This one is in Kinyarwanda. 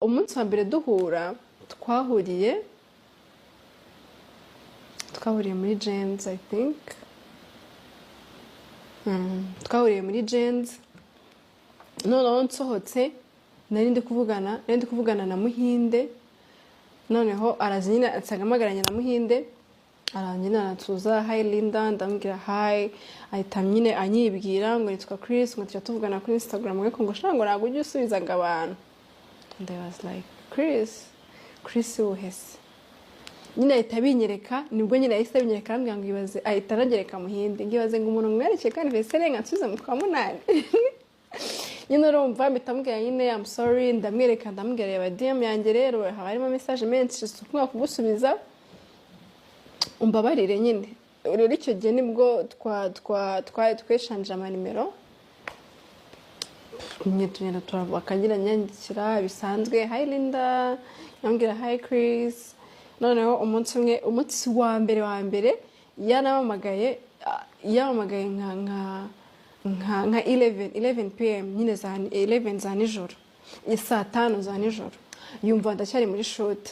umunsi wa mbere duhura twahuriye muri Gens, I think. Twahuriye muri Gens. Noneho nsohotse nari ndi kuvugana na Muhinde. Noneho araza nyine ansangamagaranye na Muhinde. Aranyina natuza, hi Linda, ndambwira hi. Ahita nyine anyibwira ngo nitwa Chris, ngo tujya tuvugana kuri Instagram ngo shango ntabwo ujye usubizaga abantu. And I was like, Chris uhese. Nyine ahita binyereka, nibwo nyine ahita binyereka arambwira ngo ibaze, ahita anagereka Muhinde. Ngibaze ngo umuntu mwereke kandi vesere nkansubiza mu kwa munani. Nyine urumva mpitambwira nyine I'm sorry, ndamwereka ndambwira ya DM yanjye rero harimo message menshi sukumwa kugusubiza. Umbabarire nyine. Rero icyo gihe nibwo tweshanje amanimero. Nyine tugenda turabakagira nyandikira bisanzwe, hi Linda, yambwira hi Chris. Noneho umunsi wa mbere yanamamagaye nka 11 PM nyine za 11 za nijoro, saa 5 za nijoro. Yumva ndacyari muri shoot.